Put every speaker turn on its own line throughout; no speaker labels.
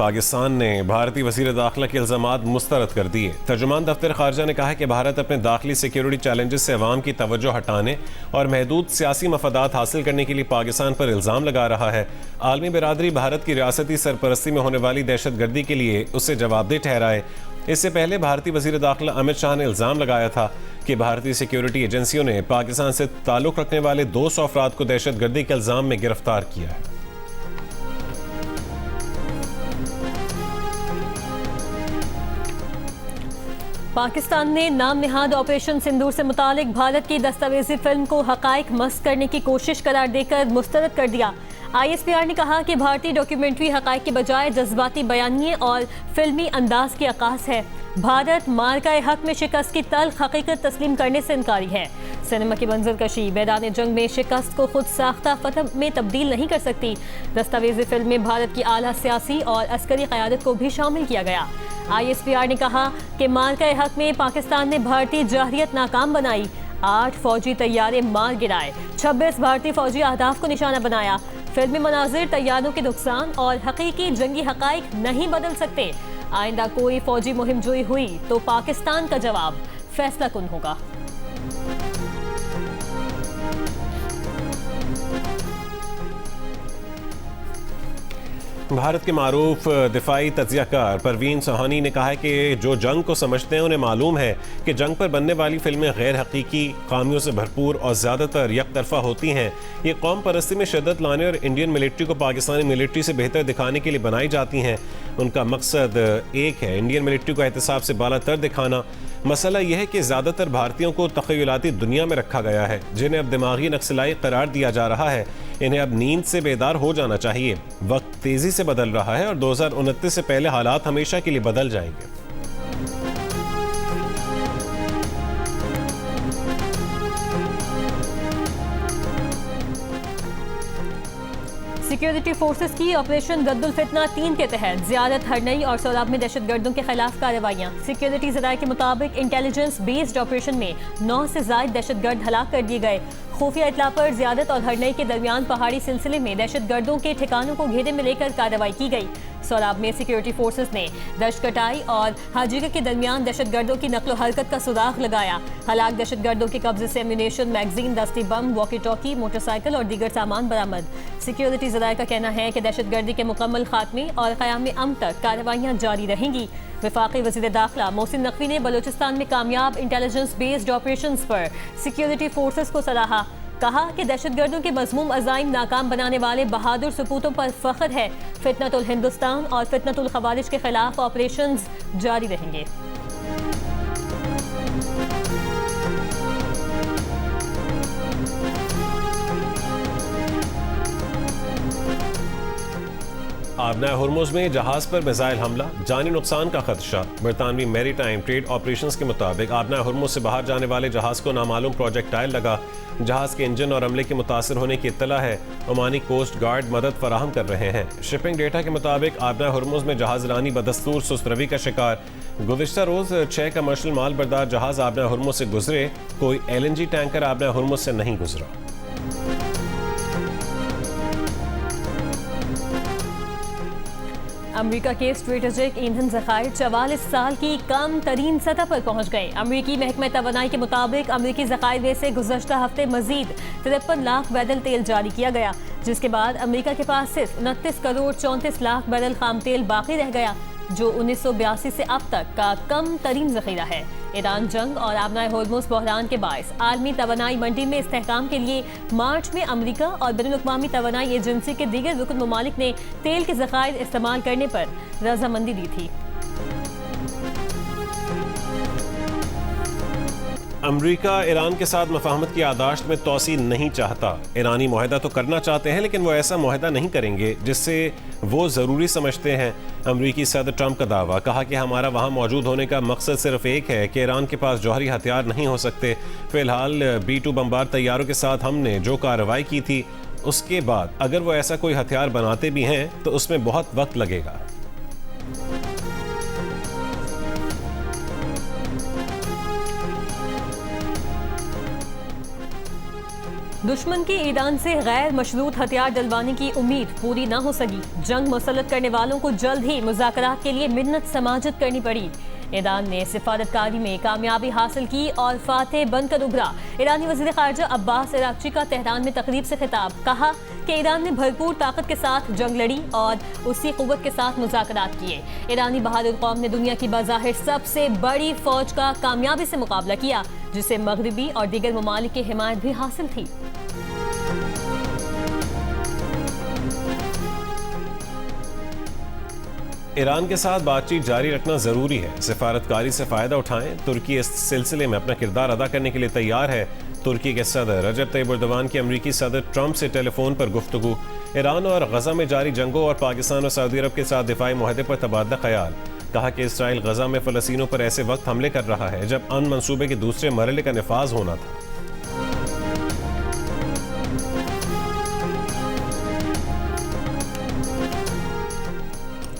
पाकिस्तान ने भारतीय वज़ीर दाखिला के इल्ज़ामात मुस्तरद कर दिए। तर्जुमान दफ्तर ख़ारजा ने कहा है कि भारत अपने दाखिली सिक्योरिटी चैलेंजेस से अवाम की तवज्जो हटाने और महदूद सियासी मफादात हासिल करने के लिए पाकिस्तान पर इल्ज़ाम लगा रहा है। आलमी बिरादरी भारत की रियासती सरपरस्ती में होने वाली दहशत गर्दी के लिए उसे जवाबदेह ठहराए। इससे पहले भारतीय वज़ीर दाखिला अमित शाह ने इल्ज़ाम लगाया था कि भारतीय सिक्योरिटी एजेंसियों ने पाकिस्तान से ताल्लुक़ रखने वाले 200 अफराद को दहशत गर्दी के इल्ज़ाम में गिरफ्तार किया है।
पाकिस्तान ने नाम निहाद ऑपरेशन सिंदूर से मुतालिक भारत की दस्तावेजी फिल्म को हकाइक मस्क करने की कोशिश करार देकर मुस्तरद कर दिया। ISPR ने कहा कि भारतीय डॉक्यूमेंट्री हकाइक के बजाय जज्बाती बयानिए और फिल्मी अंदाज की अक्कास है। भारत मार्का हक में शिकस्त की तल्ख हकीकत तस्लीम करने से इनकारी है। सिनेमा की मंजरकशी मैदान जंग में शिकस्त को खुद साख्ता फतह में तब्दील नहीं कर सकती। दस्तावेजी फिल्म में भारत की आला सियासी और अस्करी क़यादत को भी शामिल किया गया। ISPR ने कहा कि मार्का हक में पाकिस्तान ने भारतीय जहरियत नाकाम बनाई, 8 फौजी तैयारे मार गिराए, 26 भारतीय फौजी अहदाफ को निशाना बनाया। फिल्मी मनाजिर तैयारों के नुकसान और हकीकी जंगी हकाइक नहीं बदल सकते। आइंदा कोई फौजी मुहिम जोई हुई तो पाकिस्तान का जवाब फैसला कुन होगा।
भारत के मारूफ दिफाई तज्जियाकार परवीन सुहानी ने कहा है कि जो जंग को समझते हैं उन्हें मालूम है कि जंग पर बनने वाली फिल्में गैर हकीकी खामियों से भरपूर और ज़्यादातर एक तरफा होती हैं। ये कौम परस्ती में शिद्दत लाने और इंडियन मिलिट्री को पाकिस्तानी मिलिट्री से बेहतर दिखाने के लिए बनाई जाती हैं। उनका मकसद एक है, इंडियन मिलिट्री को एहतसाब से बालातर दिखाना। मसला यह है कि ज़्यादातर भारतीयों को तख़य्युलाती दुनिया में रखा गया है, जिन्हें अब दिमागी नक्सलाई करार दिया जा रहा है। इन्हें अब नींद से बेदार हो जाना चाहिए। वक्त तेज़ी से बदल रहा है और 2029 से पहले हालात हमेशा के लिए बदल जाएंगे।
सिक्योरिटी फोर्सेस की ऑपरेशन रद्दुल फितना 3 के तहत ज़ियारत, हरनई और सोलाब में दहशतगर्दों के खिलाफ कार्रवाइयाँ। सिक्योरिटी ज़राए के मुताबिक इंटेलिजेंस बेस्ड ऑपरेशन में 9 से ज़ायद दहशतगर्द हलाक कर दिए गए। खुफिया इतला पर ज़ियारत और हरनई के दरमियान पहाड़ी सिलसिले में दहशतगर्दों के ठिकानों को घेरे में लेकर कार्रवाई की गई। सोलाब में सिक्योरिटी फोर्सेस ने दश्त कटाई और हाजिगा के दरमियान दहशतगर्दों की नकलो हरकत का सुराग लगाया। हलाक दहशतगर्दों के कब्जे से एम्यूनेशन, मैगजीन, दस्ती बम, वॉकी टॉकी, मोटरसाइकिल और दीगर सामान बरामद। सिक्योरिटी ज़राए का कहना है कि दहशतगर्दी के मुकम्मल खात्मे और क़याम अमन तक कार्रवाइयाँ जारी रहेंगी। वफाकी वज़ीर दाखिला मोहसिन नकवी ने बलूचिस्तान में कामयाब इंटेलिजेंस बेस्ड ऑपरेशंस पर सिक्योरिटी फोर्सेस को सराहा। कहा कि दहशतगर्दों के मज़मूम अज़ाइम नाकाम बनाने वाले बहादुर सपूतों पर फ़ख्र है। फितनतुल हिंदुस्तान और फितनतुल ख़वारिज के खिलाफ ऑपरेशंस जारी रहेंगे।
आबना हुर्मुज़ में जहाज़ पर मिसाइल हमला, जानी नुकसान का खदशा। बरतानवी मैरीटाइम ट्रेड ऑपरेशंस के मुताबिक आबना हुर्मुज़ से बाहर जाने वाले जहाज़ को नामालूम प्रोजेक्टाइल लगा। जहाज़ के इंजन और अमले के मुतासर होने की इत्तला है। ओमानी कोस्ट गार्ड मदद फराहम कर रहे हैं। शिपिंग डेटा के मुताबिक आबना हुर्मुज़ में जहाज़ रानी बदस्तूर सुस्त रवी का शिकार। गुज़िश्ता रोज़ 6 कमर्शियल माल बरदार जहाज़ आबना हुर्मुज़ से गुजरे। कोई LNG टैंकर आबना हुर्मुज़ से नहीं गुजरा।
अमेरिका के स्ट्रेटेजिक ईंधन ज़खायर 44 साल की कम तरीन सतह पर पहुंच गए। अमेरिकी महकमा तवानाई के मुताबिक अमेरिकी ज़खायर में से गुज़श्ता हफ्ते मजीद 53 लाख बैरल तेल जारी किया गया, जिसके बाद अमेरिका के पास सिर्फ 29 करोड़ 34 लाख बैरल खाम तेल बाकी रह गया, जो 1982 से अब तक का कम तरीन ज़ख़ीरा है। ईरान जंग और आबना हुर्मुज़ बहरान के बायस आलमी तवानाई मंडी में इस्तेहकाम के लिए मार्च में अमेरिका और बैनुल-अक़वामी तवानाई एजेंसी के दीगर रुकन ममालिक ने तेल के ज़खायर इस्तेमाल करने पर रजामंदी दी थी।
अमेरिका ईरान के साथ मफाहमत की आदाश्त में तोसी नहीं चाहता। ईरानी मुआहदा तो करना चाहते हैं, लेकिन वो ऐसा मुआहदा नहीं करेंगे जिससे वो ज़रूरी समझते हैं। अमेरिकी सदर ट्रंप का दावा, कहा कि हमारा वहाँ मौजूद होने का मकसद सिर्फ एक है कि ईरान के पास जौहरी हथियार नहीं हो सकते। फ़िलहाल B-2 बमबार तैयारों के साथ हमने जो कार्रवाई की थी, उसके बाद अगर वो ऐसा कोई हथियार बनाते भी हैं तो उसमें बहुत वक्त लगेगा।
दुश्मन की ईरान से गैर मशरूत हथियार डलवाने की उम्मीद पूरी न हो सकी। जंग मुसल्लत करने वालों को जल्द ही मुज़ाकरात के लिए मिन्नत समाजत करनी पड़ी। ईरान ने सिफारतकारी में कामयाबी हासिल की और फातेह बनकर उभरा। ईरानी वज़ीर ख़ारजा अब्बास अराग़ची का तेहरान में तकरीब से खिताब। कहा कि ईरान ने भरपूर ताकत के साथ जंग लड़ी और उसी क़ुव्वत के साथ मुज़ाकरात किए। ईरानी बहादुर कौम ने दुनिया की बाज़ाहिर सबसे बड़ी फ़ौज का कामयाबी से मुकाबला किया, जिसे मगरबी और दीगर ममालिक की हिमायत भी हासिल थी।
ईरान के साथ बातचीत जारी रखना जरूरी है। सिफारतकारी से फायदा उठाएं। तुर्की इस सिलसिले में अपना किरदार अदा करने के लिए तैयार है। तुर्की के सदर रजब तैयब एर्दोगान की अमरीकी सदर ट्रंप से टेलीफोन पर गुफ्तगू। ईरान और गजा में जारी जंगों और पाकिस्तान और सऊदी अरब के साथ दिफाई मुआहदे पर तबादला ख्याल। कहा कि इसराइल गजा में फ़लस्तीनियों पर ऐसे वक्त हमले कर रहा है जब अमन मंसूबे के दूसरे मरहले का नफाज होना था।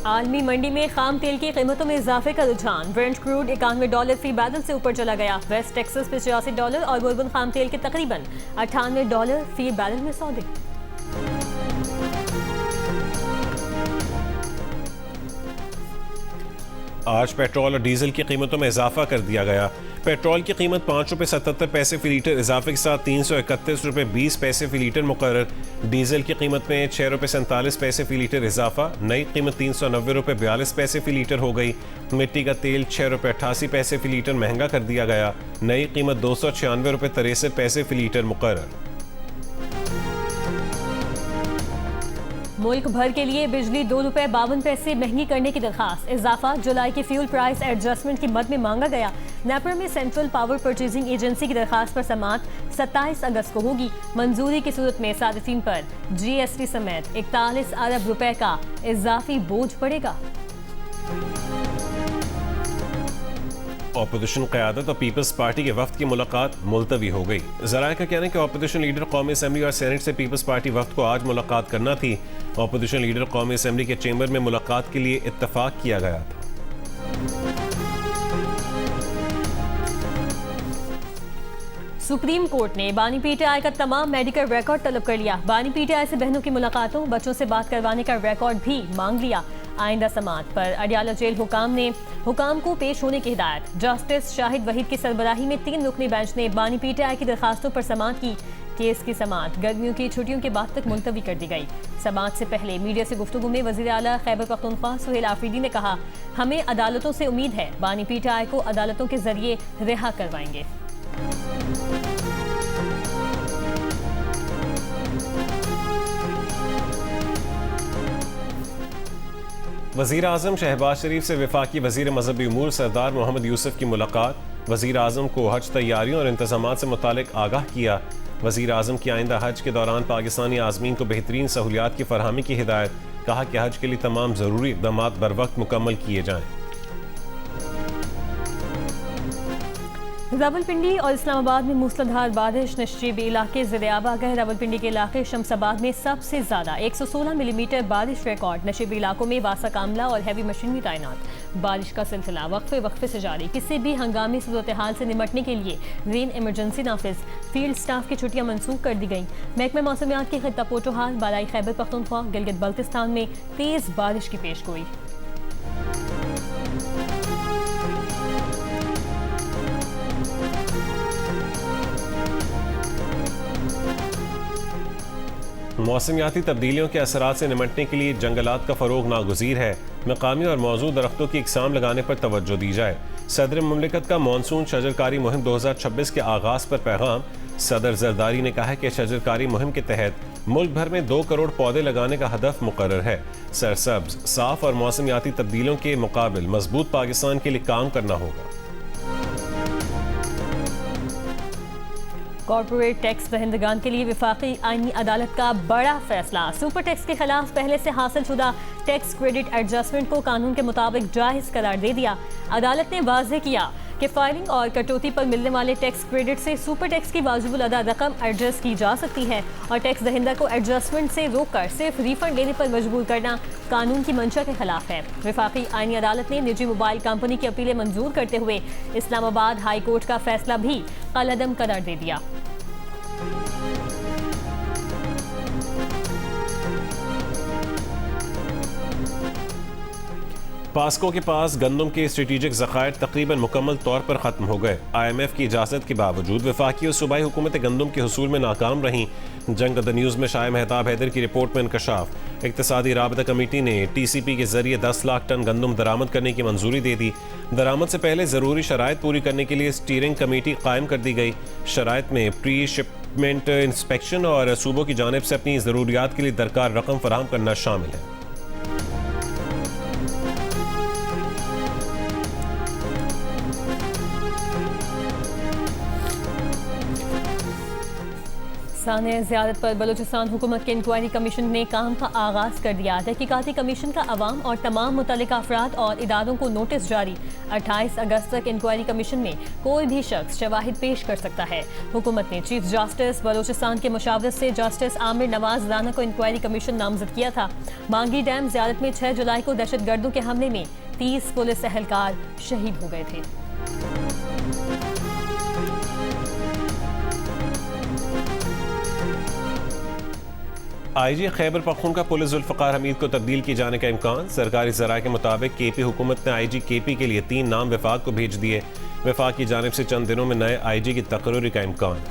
आलमी मंडी में खाम तेल की कीमतों में इजाफे का रुझान। ब्रेंट क्रूड $91 फी बैरल से ऊपर चला गया। वेस्ट टेक्सास पे $86 और बोर्बन खाम तेल के तकरीबन $98 फी बैरल में सौदे।
आज पेट्रोल और डीजल की कीमतों में इजाफा कर दिया गया। पेट्रोल की कीमत ₹5.77 फी लीटर इजाफे के साथ ₹331.20 फी लीटर मुकर्रर। डीजल की कीमत में ₹6.47 फी लीटर इजाफा। नई कीमत ₹390.42 फी लीटर हो गई। मिट्टी का तेल ₹6.88 फी लीटर महंगा कर दिया गया। नई कीमत ₹296.63 फी लीटर मुकर्रर।
मुल्क भर के लिए बिजली ₹2.52 महंगी करने की दरखास्त। इजाफा जुलाई की फ्यूल प्राइस एडजस्टमेंट की मद में मांगा गया। नेपर में सेंट्रल पावर परचेजिंग एजेंसी की दरखास्त पर समाअत 27 अगस्त को होगी। मंजूरी की सूरत में सारिफिन पर GST समेत 41 अरब रुपए का इजाफी बोझ पड़ेगा।
ऑपोजिशन क़यादत और पीपल्स पार्टी के वफ्द की मुलाकात मुलतवी हो गई। ज़राए का कहना है कि ऑपोजिशन लीडर कौमी असम्बली और सेनेट से पीपल्स पार्टी वफ्द को आज मुलाकात करना थी। ऑपोजिशन लीडर कौमी असम्बली के चेंबर में मुलाकात के लिए इत्तफाक किया गया था।
सुप्रीम कोर्ट ने बानी पीटीआई का तमाम मेडिकल रिकॉर्ड तलब कर लिया। बानी पीटीआई से बहनों की मुलाकातों, बच्चों से बात करवाने का रिकॉर्ड भी मांग लिया। आइंदा समाअत पर अडियाला जेल हुकाम को पेश होने की हिदायत। जस्टिस शाहिद वहीद की सरबराही में 3 रुकनी बेंच ने बानी पीटीआई की दरखास्तों पर समाअत की। केस की समाअत गर्मियों की छुट्टियों के बाद तक मुलतवी कर दी गई। समाअत से पहले मीडिया से गुफ्तगू में वज़ीर आला खैबर पख्तूनख्वा सुहेल आफरीदी ने कहा, हमें अदालतों से उम्मीद है, बानी पीटीआई को अदालतों के जरिए रिहा करवाएंगे।
वज़ीर आज़म शहबाज शरीफ से वफाकी वज़ीर मजहबी उमूर सरदार मोहम्मद यूसुफ की मुलाकात। वज़ीर आज़म को हज तैयारियों और इंतज़ामात से मुतालिक आगाह किया। वज़ीर आज़म की आइंदा हज के दौरान पाकिस्तानी आज़मीन को बेहतरीन सहूलियात की फरहमी की हिदायत। कहा कि हज के लिए तमाम ज़रूरी इक़दाम बर वक्त मुकम्मल किए जाएँ।
रावलपिंडी और इस्लामाबाद में मूसलाधार बारिश। नशीबी इलाके ज़िले-आब आ गए। रावलपिंडी के इलाके शमसाबाद में सबसे ज्यादा 116 मिलीमीटर बारिश रिकॉर्ड। नशीबी इलाकों में वासा कामला और हैवी मशीनरी तैनात। बारिश का सिलसिला वक्फे से जारी। किसी भी हंगामी सूरत हाल से निपटने के लिए रेन इमरजेंसी नाफिज। फील्ड स्टाफ की छुट्टियां मनसूख कर दी गई। महकमा मौसमियात की खित्ता पोटोहाल बालाई खैबर पख्तूनख्वा गिलगित बल्तिस्तान में तेज बारिश की पेशगोई।
मौसमियाती तब्दीलियों के असरात से निमटने के लिए जंगलात का फ़रोग नागुज़ीर है। मकामी और मौजूद दरख्तों की इकसाम लगाने पर तवज्जो दी जाए। सदर मुमलिकत का मानसून शजरकारी मुहिम 2026 के आगाज़ पर पैगाम। सदर जरदारी ने कहा है कि शजरकारी मुहिम के तहत मुल्क भर में 2 करोड़ पौधे लगाने का हदफ मुकर्रर है। सरसब्ज, साफ और मौसमियाती तब्दीलियों के मुकाबिल मजबूत पाकिस्तान के लिए काम करना होगा।
कॉर्पोरेट टैक्स दहिंदगान के लिए वफाकी आईनी अदालत का बड़ा फैसला। सुपर टैक्स के खिलाफ पहले से हासिल शुदा टैक्स क्रेडिट एडजस्टमेंट को कानून के मुताबिक जायज़ करार दे दिया। अदालत ने वाज़ेह किया कि फाइलिंग और कटौती पर मिलने वाले टैक्स क्रेडिट से सुपर टैक्स की वाजिबुल अदा रकम एडजस्ट की जा सकती है और टैक्स दहिंदा को एडजस्टमेंट से रोककर सिर्फ रिफंड लेने पर मजबूर करना कानून की मंशा के खिलाफ है। वफाकी आईनी अदालत ने निजी मोबाइल कंपनी की अपीलें मंजूर करते हुए इस्लामाबाद हाई कोर्ट का फैसला भी कलअदम करार दे दिया।
पास्को के पास गंदम के स्ट्रेटेजिक ज़खायर तकरीबन मुकम्मल तौर पर ख़त्म हो गए। IMF की इजाज़त के बावजूद वफाकी और सूबाई हुकूमत गंदम के हुसूल में नाकाम रहीं। जंग द न्यूज़ में शाह महताब हैदर की रिपोर्ट में इंकशाफ। इक़्तिसादी राबता कमेटी ने TCP के जरिए 10 लाख टन गंदम दरामद करने की मंजूरी दे दी। दरामद से पहले ज़रूरी शराइत पूरी करने के लिए स्टीयरिंग कमेटी कायम कर दी गई। शराइत में प्री शिपमेंट इंस्पेक्शन और सूबों की जानिब से अपनी ज़रूरियात के लिए दरकार रकम फराहम करना शामिल है।
साने ज़ियारत पर बलूचिस्तान हुकूमत के इंक्वायरी कमीशन ने काम का आगाज़ कर दिया। तहकीकाती कमीशन का अवाम और तमाम मुतल्लिका अफराद और इदारों को नोटिस जारी। 28 अगस्त तक इंक्वायरी कमीशन में कोई भी शख्स शवाहिद पेश कर सकता है। हुकूमत ने चीफ जस्टिस बलूचिस्तान के मुशावरत से जस्टिस आमिर नवाज राना को इंक्वायरी कमीशन नामजद किया था। मांगी डैम ज़ियारत में 6 जुलाई को दहशत गर्दों के हमले में 30 पुलिस एहलकार शहीद हो गए थे।
IG खैबर पख्तूनख्वा पुलिस जुल्फ़िकार हमीद को तब्दील किए जाने का इम्कान। सरकारी ज़राए के मुताबिक KP हुकूमत ने IG KP के लिए 3 नाम वफाक को भेज दिए। वफाक की जानिब से चंद दिनों में नए IG की तकर्री का इम्कान।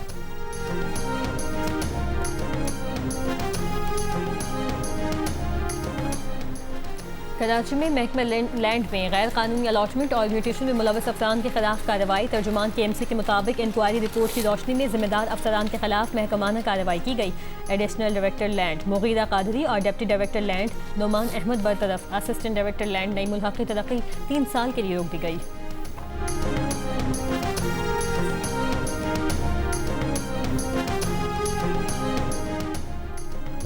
कराची में महकमा लैंड में गैर कानूनी अलॉटमेंट और म्यूटेशन में मुलव्वस अफसरान के खिलाफ कार्रवाई। तर्जुमान KMC के मुताबिक इंक्वायरी रिपोर्ट की रोशनी में जिम्मेदार अफसरान के खिलाफ महकमाना कार्रवाई की गई। Additional director land Mughira Qadri और deputy director land Noman Ahmad बरतरफ। Assistant director land Naimul Haq की तरक्की 3 साल के लिए रोक दी गई।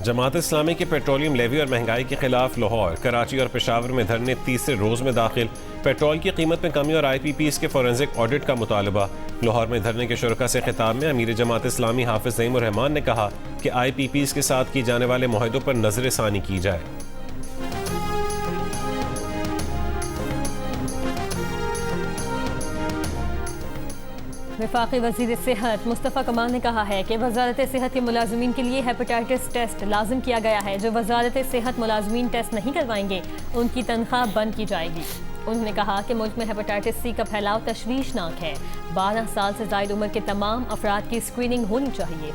जमात इस्लामी के पेट्रोलियम लेवी और महंगाई के खिलाफ लाहौर, कराची और पेशावर में धरने तीसरे रोज में दाखिल। पेट्रोल की कीमत में कमी और IPPs के फोरेंसिक ऑडिट का मुतालबा। लाहौर में धरने के शुरका से खिताब में अमीर जमात इस्लामी हाफिज ज़ईमुर रहमान ने कहा कि IPPs के साथ की जाने वाले मुआहदों पर नजरसानी की जाए।
वफाकी वज़ीर सेहत मुस्तफ़ा कमाल ने कहा है कि वजारत सेहत के मुलाजमीन के लिए हेपेटाइटिस टेस्ट लाजिम किया गया है। जो वजारत सेहत मुलाजमीन टेस्ट नहीं करवाएंगे उनकी तनख्वाह बंद की जाएगी। उन्होंने कहा कि मुल्क में हेपेटाइटिस C का फैलाव तशवीशनाक है। 12 साल से ज़ायद उम्र के तमाम अफराद की स्क्रीनिंग होनी चाहिए।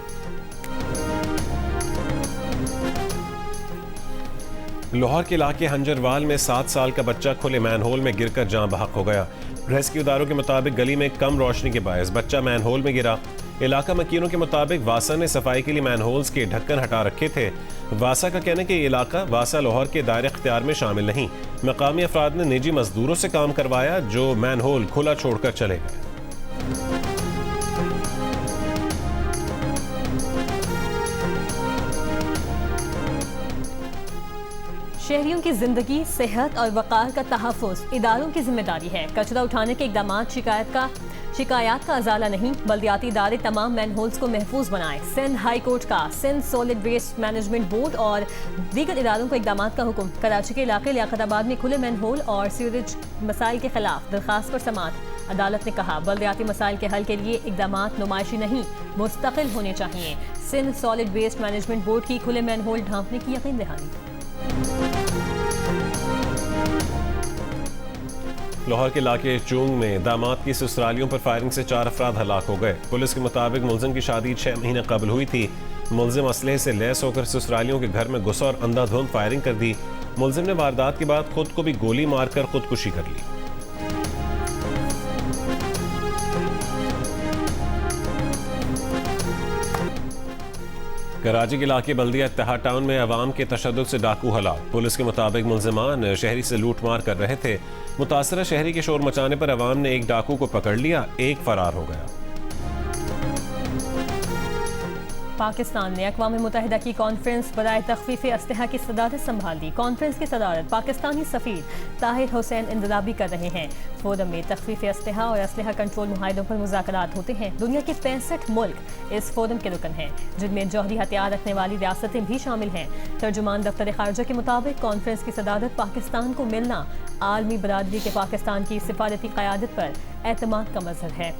लाहौर के इलाके हंजरवाल में 7 साल का बच्चा खुले मैनहोल में गिरकर जान बहक हो गया। रेस्क्यू इदारों के मुताबिक गली में कम रोशनी के बायस बच्चा मैनहोल में गिरा। इलाका मकीनों के मुताबिक वासा ने सफाई के लिए मैनहोल्स के ढक्कन हटा रखे थे। वासा का कहना है कि ये इलाका वासा लाहौर के दायरे इख्तियार में शामिल नहीं। मकामी अफराद ने निजी मजदूरों से काम करवाया जो मैनहोल खुला छोड़कर चले गए।
शहरियों की जिंदगी, सेहत और वक़ार का तहफ़्फ़ुज़ इदारों की जिम्मेदारी है। कचरा उठाने के इक़दाम शिकायत का अजाला नहीं, बल्दियाती इदारे तमाम मैनहोल्स को महफूज बनाएं। सिंध हाई कोर्ट का Sindh solid waste management board और दीगर इदारों को इक़दाम का हुक्म। कराची के इलाके लियाकताबाद में खुले मैनहोल और सीवरेज मसाइल के खिलाफ दरखास्त पर समाअत। अदालत ने कहा बल्दियाती मसाइल के हल के लिए इक़दाम नुमाइशी नहीं मुस्तकिल होने चाहिए। Sindh solid waste management board की खुले मैनहोल ढांपने की यकीन दहानी।
लाहौर के इलाके चूंग में दामाद की ससुरालियों पर फायरिंग से 4 अफराद हलाक हो गए। पुलिस के मुताबिक मुलजिम की शादी 6 महीने कबल हुई थी। मुलजिम असलहे से लैस होकर ससुरालियों के घर में घुसा और अंधाधुंध फायरिंग कर दी। मुलजिम ने वारदात के बाद खुद को भी गोली मारकर खुदकुशी कर ली। कराची के इलाके बल्दिया इत्तेहाद टाउन में अवाम के तशद्दुद से डाकू हलाक। पुलिस के मुताबिक मुलजिमान शहरी से लूट मार कर रहे थे। मुतासरा शहरी के शोर मचाने पर अवाम ने एक डाकू को पकड़ लिया, एक फरार हो गया।
पाकिस्तान ने अक़वाम मुत्तहिदा की कॉन्फ्रेंस बराए तख़फ़ीफ़ असलहा की सदारत संभाल ली। कॉन्फ्रेंस की सदारत पाकिस्तानी सफ़ीर ताहिर हुसैन इंदलाबी कर रहे हैं। फोरम में तख़फ़ीफ़ असलहा और असलहा कंट्रोल मुआहदों पर मुज़ाकरात होते हैं। दुनिया के 65 मुल्क इस फोरम के रुकन हैं, जिनमें जौहरी हथियार रखने वाली रियासतें भी शामिल हैं। तर्जुमान दफ्तर ख़ारजा के मुताबिक कॉन्फ्रेंस की सदारत पाकिस्तान को मिलना आलमी बरादरी के पाकिस्तान की सिफारती क़यादत पर एतमाद का मज़हर है।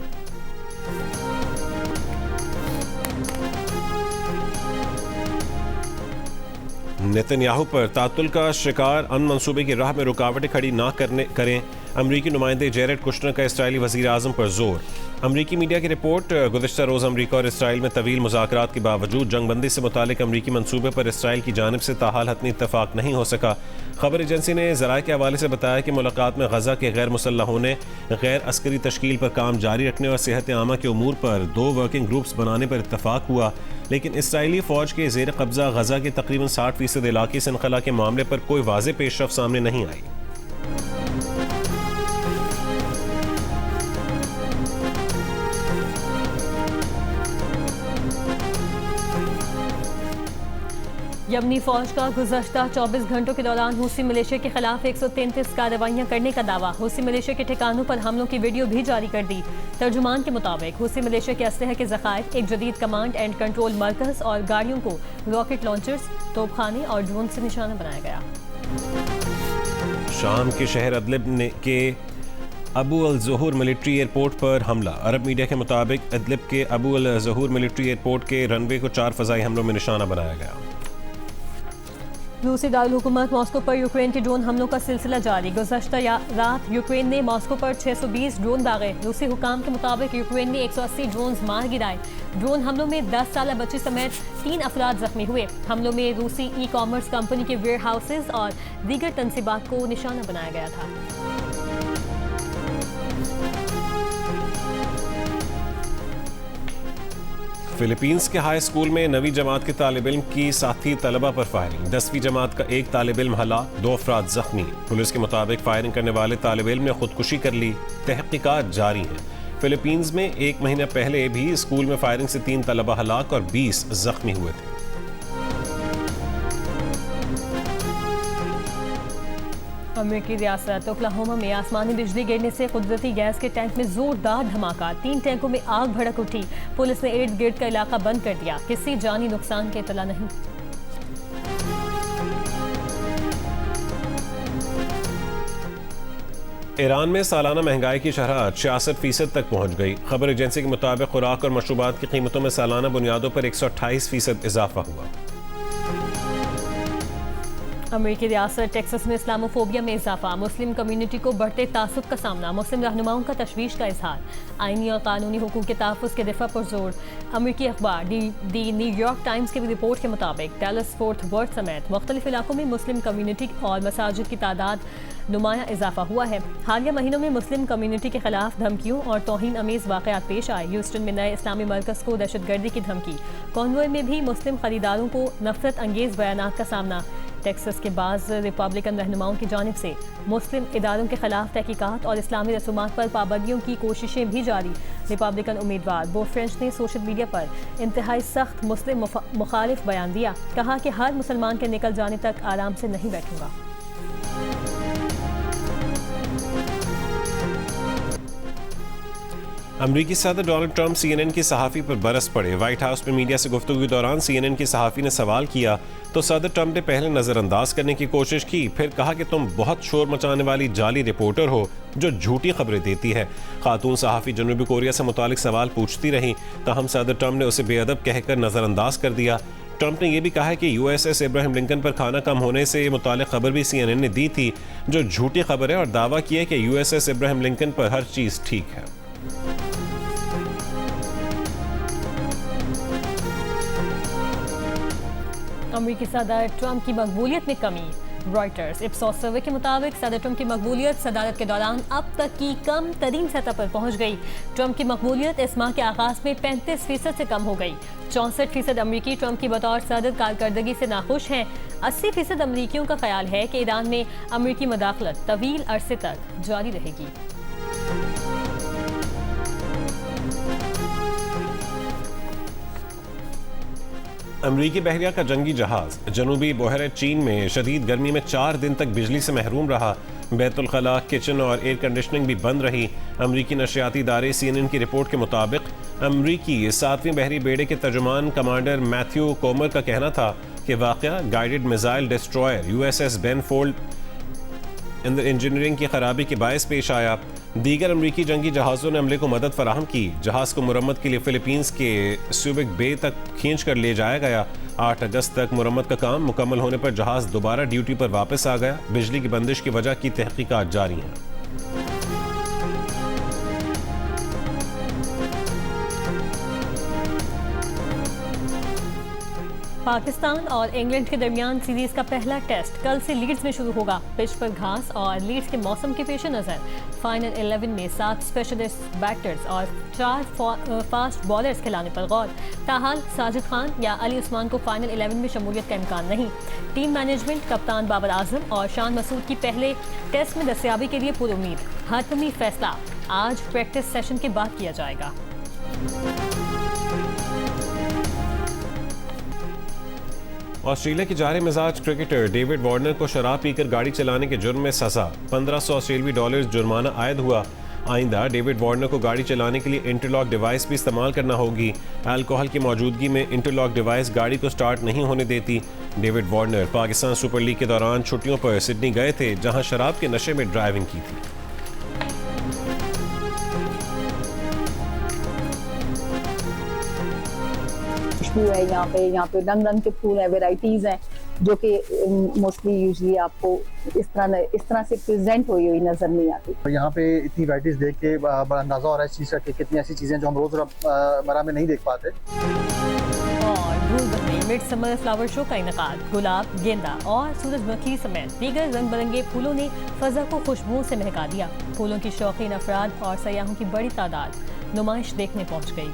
नेतन्याहू पर तातुल का शिकार अमन मंसूबे की राह में रुकावटें खड़ी ना करें। अमरीकी नुमाइंदे जेरेड कुशनर का इसराइली वज़ीर आज़म पर जोर। अमरीकी मीडिया की रिपोर्ट, गुज़िश्ता रोज़ अमरीका और इसराइल में तवील मुज़ाकरात के बावजूद जंगबंदी से मुतालिक अमरीकी मंसूबे पर इसराइल की जानिब से ताहाल हतमी इत्तफाक नहीं हो सका। खबर एजेंसी ने ज़राए के हवाले से बताया कि मुलाकात में गजा के गैर मुसल्लह होने, गैर अस्करी तश्कील पर काम जारी रखने और सेहत आमा के उमूर पर 2 वर्किंग ग्रुप्स बनाने पर इत्तफाक हुआ, लेकिन इसराइली फ़ौज के ज़ेर कब्ज़ा गजा के तकरीबन 60% इलाके से इनखला के मामले पर कोई वाज़ेह पेशरफ़्त सामने नहीं आई।
यमनी फौज का गुज़श्ता 24 घंटों के दौरान हूसी मलेशिया के खिलाफ 133 कार्रवाइयां करने का दावा। हूसी मलेशिया के ठिकानों पर हमलों की वीडियो भी जारी कर दी। तर्जुमान के मुताबिक हूसी मलेशिया के असलहे के ज़खायर, एक जदीद कमांड एंड कंट्रोल मरकज़ और गाड़ियों को रॉकेट लॉन्चर्स, तोपखाने और ड्रोन से निशाना बनाया गया।
शाम के शहर अदलिब के अबू अल ज़हूर मिलिट्री एयरपोर्ट पर हमला। अरब मीडिया के मुताबिक अदलिब के अबू अल ज़हूर मिलिट्री एयरपोर्ट के रनवे को 4 फ़ज़ाई हमलों में निशाना बनाया गया।
रूसी दारुल हुकूमत मॉस्को पर यूक्रेन के ड्रोन हमलों का सिलसिला जारी। गुज़श्ता रात यूक्रेन ने मॉस्को पर 620 ड्रोन दागे। रूसी हुकाम के मुताबिक यूक्रेन ने 180 ड्रोन मार गिराए। ड्रोन हमलों में 10 साल बच्ची समेत 3 अफराद जख्मी हुए। हमलों में रूसी ई कॉमर्स कंपनी के वेयर हाउसेज और दीगर तनसीबात को निशाना बनाया गया था।
फिलीपींस के हाई स्कूल में 9वीं जमात के तालिब इल्म की साथी तलबा पर फायरिंग। 10वीं जमात का एक तालिब इल्म हलाक, 2 अफराद जख्मी। पुलिस के मुताबिक फायरिंग करने वाले तालिब इल्म ने खुदकुशी कर ली। तहकीकात जारी हैं। फिलीपींस में 1 महीना पहले भी स्कूल में फायरिंग से 3 तलबा हलाक और 20 जख्मी हुए थे।
अमेरिकी रियासत ओक्लाहोमा में आसमानी बिजली गिरने से कुदरती गैस के टैंक में जोरदार धमाका। 3 टैंकों में आग भड़क उठी। पुलिस ने इर्द गिर्द का इलाका बंद कर दिया। किसी जानी नुकसान की इत्तला नहीं।
ईरान में सालाना महंगाई की शरह 66% तक पहुंच गई। खबर एजेंसी के मुताबिक खुराक और मशरूबात की कीमतों में सालाना बुनियादों पर 128% इजाफा हुआ।
अमेरिकी रियासत टेक्सास में इस्लामोफोबिया में इजाफा। मुस्लिम कम्युनिटी को बढ़ते तासुब का सामना। मुस्लिम रहनुमाओं का तशवीश का इजहार। आईनी और कानूनी हुकूक के तहफ़्फ़ुज़ के दिफा पर जोर। अमेरिकी अखबार दी न्यूयॉर्क टाइम्स की रिपोर्ट के मुताबिक डैलस फोर्ट वर्थ समेत मुख्तलिफ इलाकों में मुस्लिम कम्युनिटी और मसाजिद की तादाद नुमाया इजाफा हुआ है। हालिया महीनों में मुस्लिम कम्युनिटी के खिलाफ धमकियों और तौहीन अमीज़ वाक़यात पेश आए। ह्यूस्टन में नए इस्लामी मरकज़ को दहशतगर्दी की धमकी। कॉन्वॉय में भी मुस्लिम खरीदारों को नफरत अंगेज़ बयानात का सामना। टेक्सास के बाज़ रिपब्लिकन रहनुमाओं की जानिब से मुस्लिम इदारों के खिलाफ तहकीकात और इस्लामी रसूमात पर पाबंदियों की कोशिशें भी जारी। रिपब्लिकन उम्मीदवार बो फ्रेंच ने सोशल मीडिया पर इंतहाई सख्त मुस्लिम मुखालिफ बयान दिया। कहा कि हर मुसलमान के निकल जाने तक आराम से नहीं बैठूंगा।
अमरीकी सदर डोनाल्ड ट्रंप CNN की सहाफ़ी पर बरस पड़े। व्हाइट हाउस में मीडिया से गुफ्तगू के दौरान CNN की सहाफ़ी ने सवाल किया तो सदर ट्रंप ने पहले नज़रअंदाज करने की कोशिश की, फिर कहा कि तुम बहुत शोर मचाने वाली जाली रिपोर्टर हो जो झूठी खबरें देती है। खातून सहाफ़ी जनूबी कोरिया से मुतालिक सवाल पूछती रहीं, ताहम सदर ट्रंप ने उसे बेअदब कहकर नज़रअंदाज कर दिया। ट्रंप ने यह भी कहा है कि USS इब्राहिम लिंकन पर खाना कम होने से मुतालिक खबर भी CNN ने दी थी जो झूठी खबर है, और दावा किया कि USS इब्राहिम लिंकन पर हर चीज़ ठीक है।
अमेरिकी सदर ट्रंप की मकबूलियत में कमी। रॉयटर्स इप्सोस सर्वे के मुताबिक सदर ट्रंप की मकबूलियत सदारत के दौरान अब तक की कम तरीन सतह पर पहुंच गई। ट्रंप की मकबूलियत इस माह के आगाज में 35% से कम हो गई। 64% अमरीकी ट्रंप की बतौर सदर कारकर्दगी से नाखुश हैं। 80% अमरीकियों का ख्याल है कि ईरान में अमरीकी मदाखलत तवील अरसे तक जारी रहेगी।
अमरीकी बहरिया का जंगी जहाज जनूबी बहर चीन में शदीद गर्मी में 4 दिन तक बिजली से महरूम रहा। बैतुल खला, किचन और एयर कंडीशनिंग भी बंद रही। अमरीकी नशरियाती इदारे CNN की रिपोर्ट के मुताबिक अमरीकी 7वीं बहरी बेड़े के तर्जुमान कमांडर मैथ्यू कोमर का कहना था कि वाक़या guided missile destroyer USS Benfold engineering की खराबी के बायस पेश आया। दीगर अमरीकी जंगी जहाज़ों ने हमले को मदद फराहम की। जहाज़ को मुरम्मत के लिए फिलीपींस के सुबिक बे तक खींच कर ले जाया गया। 8 अगस्त तक मुरम्मत का काम मुकम्मल होने पर जहाज़ दोबारा ड्यूटी पर वापस आ गया। बिजली की बंदिश की वजह की तहकीकात जारी हैं।
पाकिस्तान और इंग्लैंड के दरमियान सीरीज का पहला टेस्ट कल से लीड्स में शुरू होगा। पिच पर घास और लीड्स के मौसम के पेश नज़र फाइनल 11 में 7 स्पेशलिस्ट बैटर्स और 4 फास्ट बॉलर्स खिलाने पर गौर। ताहाल साजिद खान या अली उस्मान को फाइनल 11 में शमूलियत का इम्कान नहीं। टीम मैनेजमेंट कप्तान बाबर आजम और शान मसूद की पहले टेस्ट में दस्तयाबी के लिए पूरी उम्मीद। हतमी फैसला आज प्रैक्टिस सेशन के बाद किया जाएगा।
ऑस्ट्रेलिया की जारे मिजाज क्रिकेटर डेविड वार्नर को शराब पीकर गाड़ी चलाने के जुर्म में सजा। 1500 ऑस्ट्रेलियाई डॉलर्स जुर्माना आयद हुआ। आइंदा डेविड वार्नर को गाड़ी चलाने के लिए इंटरलॉक डिवाइस भी इस्तेमाल करना होगी। अल्कोहल की मौजूदगी में इंटरलॉक डिवाइस गाड़ी को स्टार्ट नहीं होने देती। David Warner Pakistan super league के दौरान छुट्टियों पर सिडनी गए थे, जहां शराब के नशे में ड्राइविंग की थी।
खुशबू है यहाँ पे रंग रंग के फूल है, वेराइटीज हैं जो कि मोस्टली यूजली आपको इस तरह से प्रेजेंट हुई नजर नहीं आती।
यहाँ पे इतनी वैराइटीज देख के बड़ा अंदाजा हो रहा है इस चीज़ का कि कितनी ऐसी चीज़ें जो हम रोज़मर्रा में नहीं देख पाते।
और भूलबन में मिड समर फ्लावर शो का इनेकाद। गुलाब, गेंदा और सूरजमुखी समेत दीगर रंग बिरंगे फूलों ने फजा को खुशबुओं से महका दिया। फूलों की शौकीन अफराद और सयाहों की बड़ी तादाद नुमाइश देखने पहुँच गई।